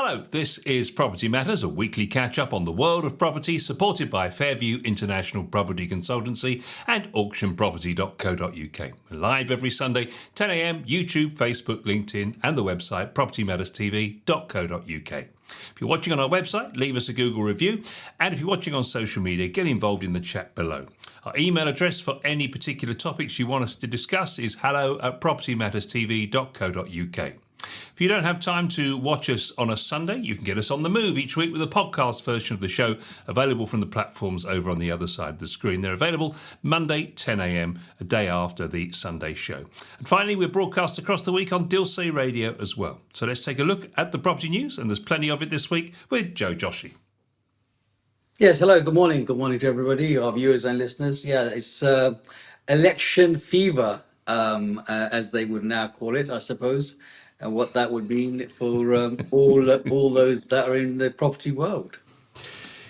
Hello, this is Property Matters, a weekly catch-up on the world of property, supported by Fairview International Property Consultancy and auctionproperty.co.uk. We're live every Sunday, 10 a.m, YouTube, Facebook, LinkedIn, and the website propertymatterstv.co.uk. If you're watching on our website, leave us a Google review, and if you're watching on social media, get involved in the chat below. Our email address for any particular topics you want us to discuss is hello@propertymatterstv.co.uk. If you don't have time to watch us on a Sunday, you can get us on the move each week with a podcast version of the show available from the platforms over on the other side of the screen. They're available Monday, 10 a.m, a day after the Sunday show. And finally, we're broadcast across the week on Dilsey Radio as well. So let's take a look at the property news, and there's plenty of it this week with Joe Joshi. Yes, hello, good morning. Good morning to everybody, our viewers and listeners. Yeah, it's election fever, as they would now call it, I suppose, and what that would mean for all those that are in the property world.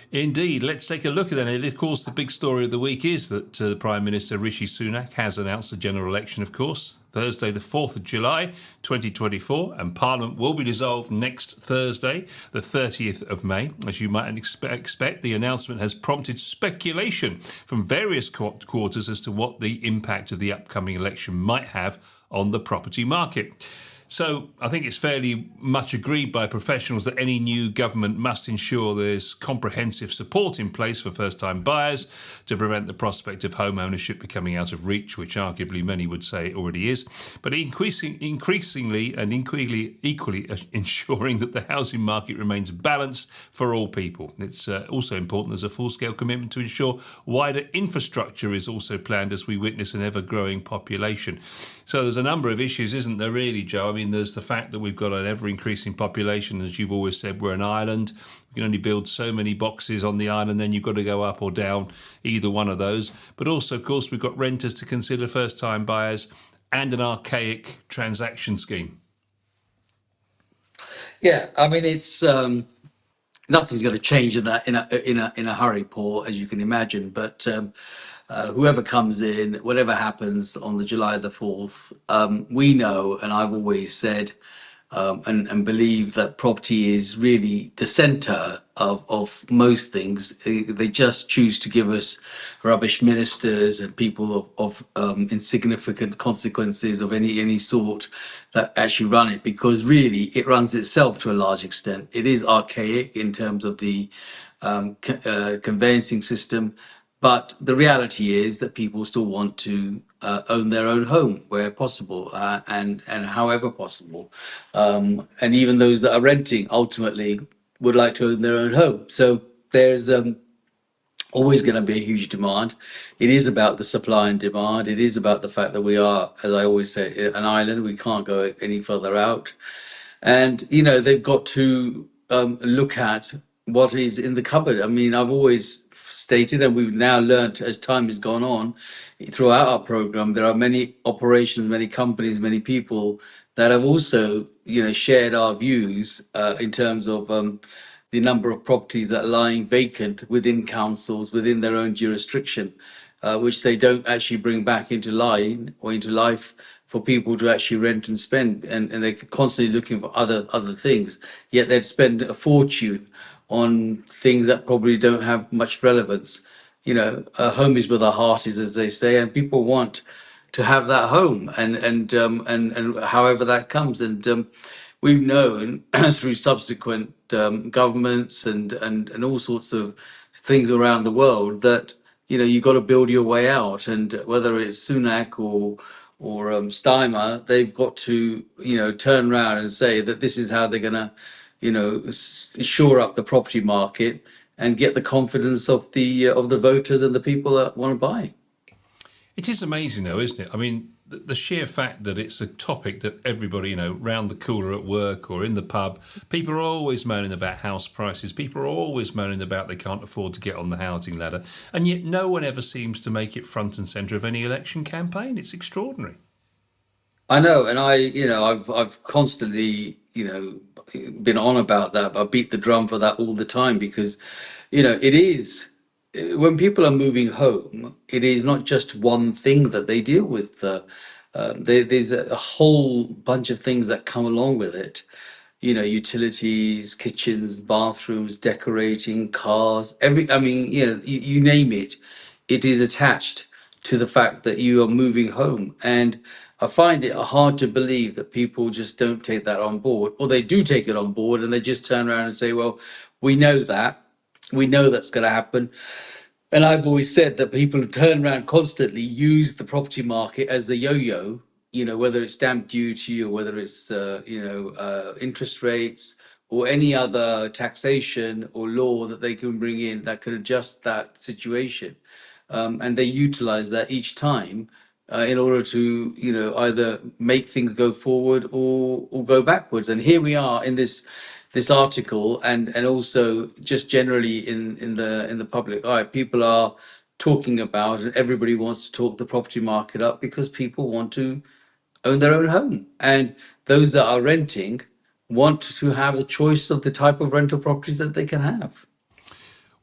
Indeed. Let's take a look at that. And of course, the big story of the week is that the Prime Minister Rishi Sunak has announced a general election, of course, Thursday, the 4th of July, 2024, and Parliament will be dissolved next Thursday, the 30th of May. As you might expect, the announcement has prompted speculation from various quarters as to what the impact of the upcoming election might have on the property market. So I think it's fairly much agreed by professionals that any new government must ensure there's comprehensive support in place for first-time buyers to prevent the prospect of home ownership becoming out of reach, which arguably many would say it already is, but increasingly and equally ensuring that the housing market remains balanced for all people. It's also important there's a full-scale commitment to ensure wider infrastructure is also planned as we witness an ever-growing population. So there's a number of issues, isn't there really, Joe? I mean, there's the fact that we've got an ever-increasing population. As you've always said, we're an island. We can only build so many boxes on the island, then you've got to go up or down either one of those. But also, of course, we've got renters to consider, first-time buyers, and an archaic transaction scheme. Yeah, I mean, it's nothing's going to change in that in a hurry, Paul, as you can imagine. But whoever comes in, whatever happens on the July the 4th, we know, and I've always said and believe that property is really the centre of most things. They just choose to give us rubbish ministers and people of insignificant consequences of any sort that actually run it, because really it runs itself to a large extent. It is archaic in terms of the conveyancing system. But the reality is that people still want to own their own home where possible and however possible. And even those that are renting ultimately would like to own their own home. So there's always going to be a huge demand. It is about the supply and demand. It is about the fact that we are, as I always say, an island. We can't go any further out. And, you know, they've got to look at what is in the cupboard. I mean, I've always stated, and we've now learnt as time has gone on throughout our program, there are many operations, many companies, many people that have also, you know, shared our views in terms of the number of properties that are lying vacant within councils, within their own jurisdiction, which they don't actually bring back into line or into life for people to actually rent and spend, and they're constantly looking for other things, yet they'd spend a fortune on things that probably don't have much relevance. You know, a home is where the heart is, as they say, and people want to have that home, and however that comes. And we've known through subsequent governments and all sorts of things around the world that, you know, you've got to build your way out. And whether it's Sunak or Steimer, they've got to, you know, turn around and say that this is how they're going to, you know, shore up the property market and get the confidence of the voters and the people that want to buy. It is amazing, though, isn't it? I mean, the sheer fact that it's a topic that everybody, you know, round the cooler at work or in the pub, people are always moaning about house prices. People are always moaning about they can't afford to get on the housing ladder. And yet no one ever seems to make it front and centre of any election campaign. It's extraordinary. I know, and I've constantly, you know, been on about that. I beat the drum for that all the time because, you know, it is when people are moving home, it is not just one thing that they deal with. There's a whole bunch of things that come along with it. utilities, kitchens, bathrooms, decorating, cars, I mean, you name it, it is attached to the fact that you are moving home. And I find it hard to believe that people just don't take that on board, or they do take it on board and they just turn around and say, well, we know that. We know that's going to happen. And I've always said that people who turn around constantly use the property market as the yo-yo, whether it's stamp duty or whether it's, interest rates or any other taxation or law that they can bring in that could adjust that situation. And they utilize that each time in order to, either make things go forward or go backwards. And here we are in this article, and also just generally in the public eye, people are talking about, and everybody wants to talk the property market up because people want to own their own home, and those that are renting want to have the choice of the type of rental properties that they can have.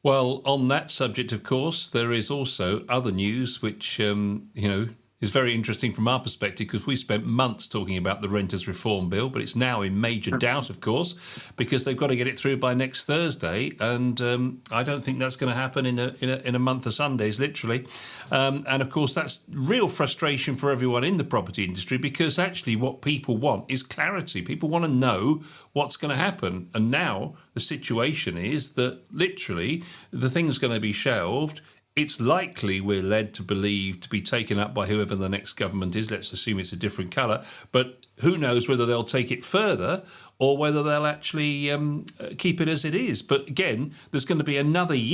Well, on that subject, of course, there is also other news which, is very interesting from our perspective, because we spent months talking about the Renters Reform Bill, but it's now in major doubt, of course, because they've got to get it through by next Thursday, and I don't think that's going to happen in a month of Sundays, literally. And of course, that's real frustration for everyone in the property industry, because actually what people want is clarity. People want to know what's going to happen, and now the situation is that literally the thing's going to be shelved. It's likely, we're led to believe, to be taken up by whoever the next government is. Let's assume it's a different colour. But who knows whether they'll take it further or whether they'll actually keep it as it is. But again, there's going to be another year